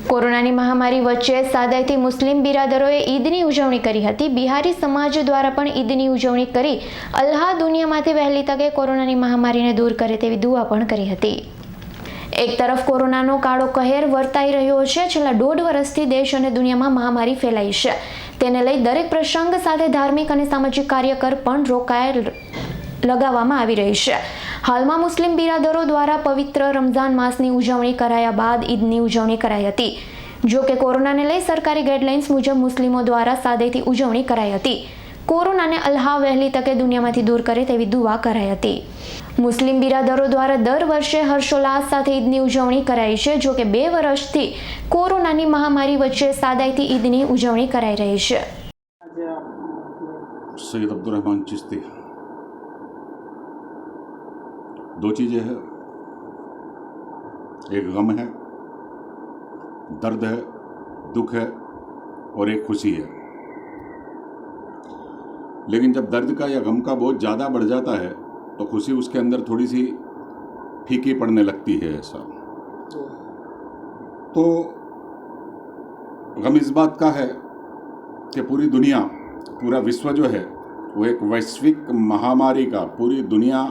કોરોનાની મહામારી વચ્ચે સાદાઈથી મુસ્લિમ બિરાદરોએ ઈદની ઉજવણી કરી હતી। બિહારી સમાજ દ્વારા પણ ઈદની ઉજવણી કરી અલ્લાહ દુનિયામાંથી વહેલી તકે કોરોનાની મહામારીને દૂર કરે તેવી દુઆ પણ કરી હતી। એક તરફ કોરોનાનો કાળો કહેર વર્તાઈ રહ્યો છે। છેલ્લા 1.5 વર્ષથી દેશ અને દુનિયામાં મહામારી ફેલાઈ છે। તેને લઈ દરેક પ્રસંગ સાથે ધાર્મિક અને સામાજિક કાર્યકર પણ રોકાયેલ લગાવવામાં આવી રહી છે। હાલમાં મુસ્લિમ બિરાદરો દ્વારા પવિત્ર રમઝાન માસની ઉજવણી કરાયા બાદ ઈદની ઉજવણી કરાઈ હતી। જો કે કોરોનાને લઈ સરકારી ગાઈડલાઇન્સ મુજબ મુસ્લિમો દ્વારા સાદેથી ઉજવણી કરાઈ હતી। કોરોનાને અલ્લાહ વહેલી તકે દુનિયામાંથી દૂર કરે તેવી દુઆ કરાઈ હતી। મુસ્લિમ બિરાદરો દ્વારા દર વર્ષે હર્ષોલ્લાસ સાથે ઈદની ઉજવણી કરાઈ છે। જો કે 2 વર્ષથી કોરોનાની મહામારી વચ્ચે સાદાઈથી ઈદની ઉજવણી કરાઈ રહી છે। सैयद अब्दुर्रहमान चिश्ती। दो चीज़ें हैं, एक गम है, दर्द है, दुख है और एक खुशी है। लेकिन जब दर्द का या गम का बोझ ज़्यादा बढ़ जाता है तो खुशी उसके अंदर थोड़ी सी फीकी पड़ने लगती है। ऐसा तो गम इस बात का है कि पूरी दुनिया, पूरा विश्व जो है वो एक वैश्विक महामारी का, पूरी दुनिया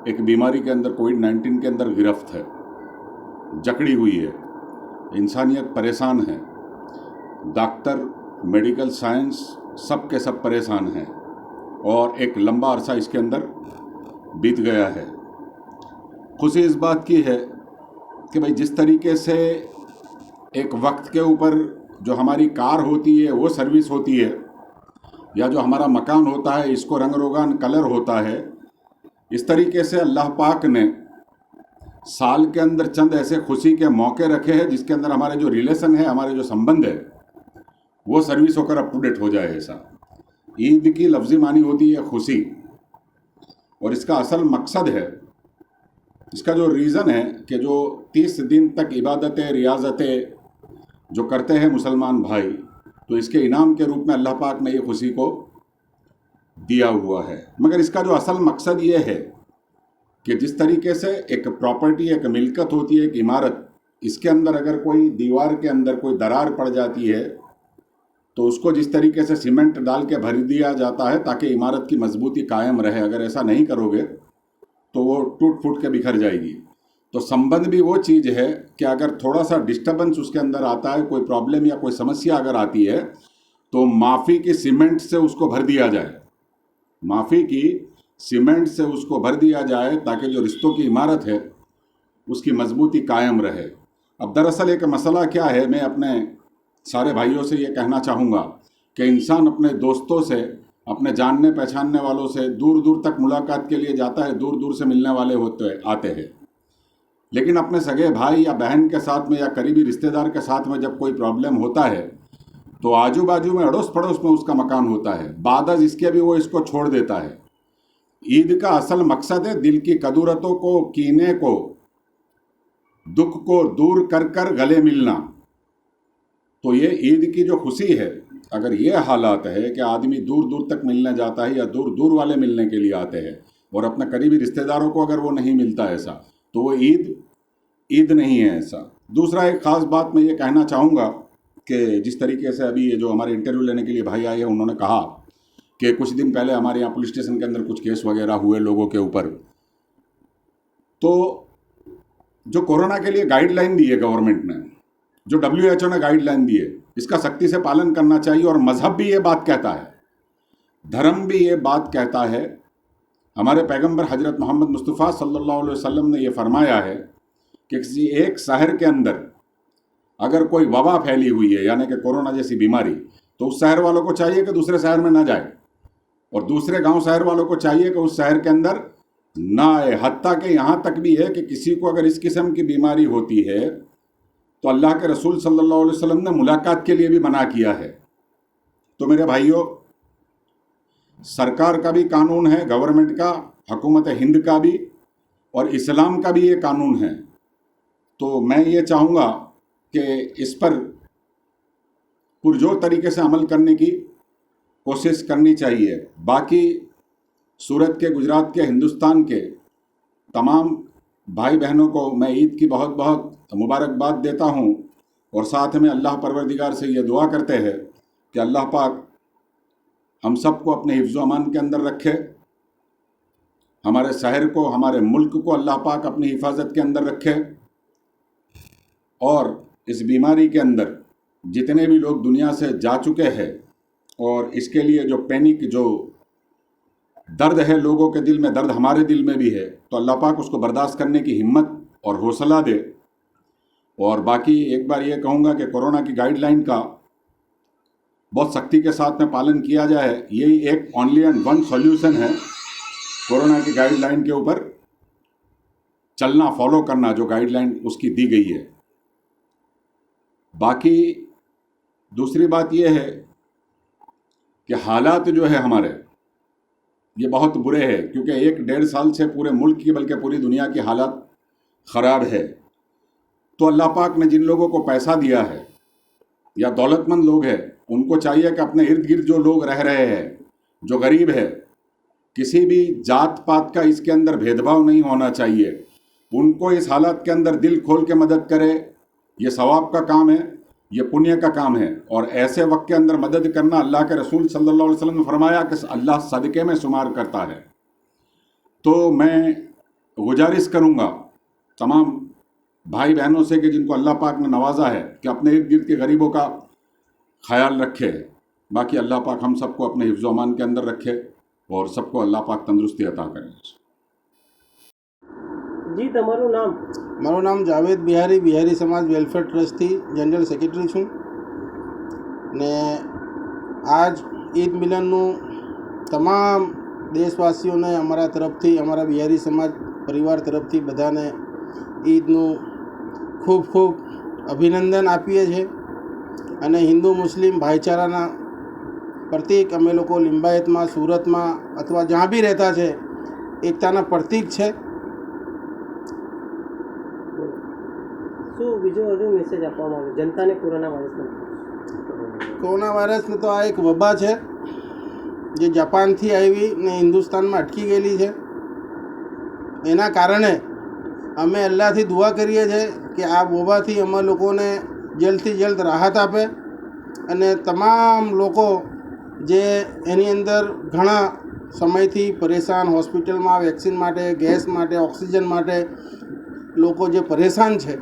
एक बीमारी के अंदर, कोविड-19 के अंदर गिरफ्त है, जकड़ी हुई है। इंसानियत परेशान है, डॉक्टर, मेडिकल साइंस सब के सब परेशान हैं और एक लंबा अरसा इसके अंदर बीत गया है। खुशी इस बात की है कि भाई जिस तरीके से एक वक्त के ऊपर जो हमारी कार होती है वो सर्विस होती है, या जो हमारा मकान होता है इसको रंग रोगान कलर होता है, इस तरीके से अल्लाह पाक ने साल के अंदर चंद ऐसे खुशी के मौके रखे हैं जिसके अंदर हमारे जो रिलेशन है, हमारे जो संबंध है वो सर्विस होकर अप टू डेट हो जाए। ऐसा ईद की लफ्ज़ी मानी होती है खुशी, और इसका असल मकसद है, इसका जो रीज़न है कि जो 30 दिन तक इबादतें, रियाजतें जो करते हैं मुसलमान भाई, तो इसके इनाम के रूप में अल्लाह पाक ने ये खुशी को दिया हुआ है। मगर इसका जो असल मकसद ये है कि जिस तरीके से एक प्रॉपर्टी, एक मिल्कत होती है, एक इमारत, इसके अंदर अगर कोई दीवार के अंदर कोई दरार पड़ जाती है तो उसको जिस तरीके से सीमेंट डाल के भर दिया जाता है ताकि इमारत की मजबूती कायम रहे, अगर ऐसा नहीं करोगे तो वो टूट फूट के बिखर जाएगी। तो संबंध भी वो चीज़ है कि अगर थोड़ा सा डिस्टर्बेंस उसके अंदर आता है, कोई प्रॉब्लम या कोई समस्या अगर आती है, तो माफ़ी की सीमेंट से उसको भर दिया जाए, माफ़ी की सीमेंट से उसको भर दिया जाए ताकि जो रिश्तों की इमारत है उसकी मजबूती कायम रहे। अब दरअसल एक मसला क्या है, मैं अपने सारे भाइयों से ये कहना चाहूँगा कि इंसान अपने दोस्तों से, अपने जानने पहचानने वालों से दूर दूर तक मुलाकात के लिए जाता है, दूर दूर से मिलने वाले आते हैं, लेकिन अपने सगे भाई या बहन के साथ में या करीबी रिश्तेदार के साथ में जब कोई प्रॉब्लम होता है तो आजू बाजू में, अड़ोस पड़ोस में उसका मकान होता है, बादज इसके भी वो इसको छोड़ देता है। ईद का असल मकसद है दिल की कदूरतों को, कीने को, दुख को दूर कर कर गले मिलना। तो ये ईद की जो खुशी है, अगर ये हालात है कि आदमी दूर दूर तक मिलने जाता है या दूर दूर वाले मिलने के लिए आते हैं और अपने करीबी रिश्तेदारों को अगर वो नहीं मिलता ऐसा, तो वो ईद नहीं है। ऐसा दूसरा एक ख़ास बात मैं ये कहना चाहूँगा कि जिस तरीके से अभी ये जो हमारे इंटरव्यू लेने के लिए भाई आए हैं, उन्होंने कहा कि कुछ दिन पहले हमारे यहाँ पुलिस स्टेशन के अंदर कुछ केस वगैरह हुए लोगों के ऊपर। तो जो कोरोना के लिए गाइडलाइन दी है गवर्नमेंट ने, जो WHO ने गाइडलाइन दी है, इसका सख्ती से पालन करना चाहिए। और मज़हब भी ये बात कहता है, धर्म भी ये बात कहता है। हमारे पैगंबर हजरत मोहम्मद मुस्तफ़ा सल्लल्लाहु अलैहि वसल्लम ने ये फरमाया है कि किसी एक शहर के अंदर अगर कोई वबा फैली हुई है, यानी कि कोरोना जैसी बीमारी, तो उस शहर वालों को चाहिए कि दूसरे शहर में ना जाए, और दूसरे गांव शहर वालों को चाहिए कि उस शहर के अंदर ना आए। हत्ता कि यहाँ तक भी है कि किसी को अगर इस किस्म की बीमारी होती है तो अल्लाह के रसूल सल्लल्लाहु अलैहि वसल्लम ने मुलाकात के लिए भी मना किया है। तो मेरे भाइयों, सरकार का भी कानून है, गवर्नमेंट का, हुकूमत हिंद का भी, और इस्लाम का भी ये कानून है। तो मैं ये चाहूँगा कि इस पर पुरजोर तरीके से अमल करने की कोशिश करनी चाहिए। बाकी सूरत के, गुजरात के, हिंदुस्तान के तमाम भाई बहनों को मैं ईद की बहुत बहुत मुबारकबाद देता हूँ और साथ में अल्लाह परवरदिगार से ये दुआ करते हैं कि अल्लाह पाक हम सबको अपने हिफ्ज़ अमान के अंदर रखे, हमारे शहर को, हमारे मुल्क को अल्लाह पाक अपनी हिफाजत के अंदर रखे, और इस बीमारी के अंदर जितने भी लोग दुनिया से जा चुके हैं और इसके लिए जो पैनिक, जो दर्द है लोगों के दिल में, दर्द हमारे दिल में भी है, तो अल्लाह पाक उसको बर्दाश्त करने की हिम्मत और हौसला दे। और बाकी एक बार ये कहूँगा कि कोरोना की गाइडलाइन का बहुत सख्ती के साथ में पालन किया जाए। यही एक ओनली एंड वन सॉल्यूशन है कोरोना की गाइडलाइन के ऊपर चलना, फॉलो करना, जो गाइडलाइन उसकी दी गई है। बाकी दूसरी बात यह है कि हालात जो है हमारे, ये बहुत बुरे हैं, क्योंकि 1-1.5 साल से पूरे मुल्क की बल्कि पूरी दुनिया की हालत ख़राब है। तो अल्लाह पाक ने जिन लोगों को पैसा दिया है या दौलतमंद लोग हैं, उनको चाहिए कि अपने इर्द गिर्द जो लोग रह रहे हैं, जो गरीब है, किसी भी जात पात का इसके अंदर भेदभाव नहीं होना चाहिए, उनको इस हालत के अंदर दिल खोल के मदद करे। ये सवाब का काम है, ये पुण्य का काम है, और ऐसे वक्त के अंदर मदद करना, अल्लाह के रसूल सल्लल्लाहु अलैहि वसल्लम ने फरमाया कि अल्लाह सदक़े में शुमार करता है। तो मैं गुजारिश करूँगा तमाम भाई बहनों से कि जिनको अल्लाह पाक ने नवाजा है कि अपने इर्द गिर्द के गरीबों का ख्याल रखे। बाकी अल्लाह पाक हम सबको अपने हिफ्ज़ अमान के अंदर रखे और सबको अल्लाह पाक तंदुरुस्ती अता करे। जी, તમારું નામ? મારું નામ જાવેદ બિહારી સમાજ વેલફેર ટ્રસ્ટથી જનરલ સેક્રેટરી છું ને આજ ઈદ મિલનનું તમામ દેશવાસીઓને અમારા તરફથી, અમારા બિહારી સમાજ પરિવાર તરફથી બધાને ઈદનું ખૂબ ખૂબ અભિનંદન આપીએ છીએ અને હિન્દુ મુસ્લિમ ભાઈચારાના પ્રતીક અમે લોકો લિંબાયતમાં, સુરતમાં અથવા જ્યાં બી રહેતા છે, એકતાના પ્રતીક છે। શું બીજો હજુ મેસેજ આપવામાં આવે જનતાને કોરોના વાયરસનો? કોરોના વાયરસને તો આ એક વબા છે જે જાપાનથી આવી ને હિન્દુસ્તાનમાં અટકી ગયેલી છે। એના કારણે અમે અલ્લાહથી દુઆ કરીએ છીએ કે આ વબાથી અમે લોકોને જલ્દથી જલ્દ રાહત આપે અને તમામ લોકો જે એની અંદર ઘણા સમયથી પરેશાન, હોસ્પિટલમાં વેક્સિન માટે, ગેસ માટે, ઓક્સિજન માટે લોકો જે પરેશાન છે,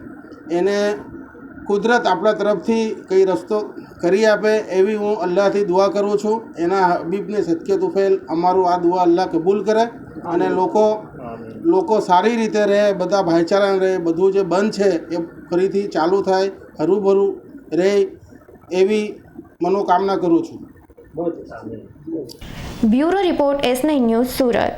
એને કુદરત આપણા તરફથી કંઈ રસ્તો કરી આપે એવી હું અલ્લાહથી દુઆ કરું છું। એના હબીબને સદકે તુફેલ અમારું આ દુઆ અલ્લાહ કબૂલ કરે અને લોકો સારી રીતે રહે, બધા ભાઈચારા રહે, બધું જે બંધ છે એ ફરીથી ચાલુ થાય, હરુભરું રહે એવી મનોકામના કરું છું। બહુ bureau report S9 news Surat.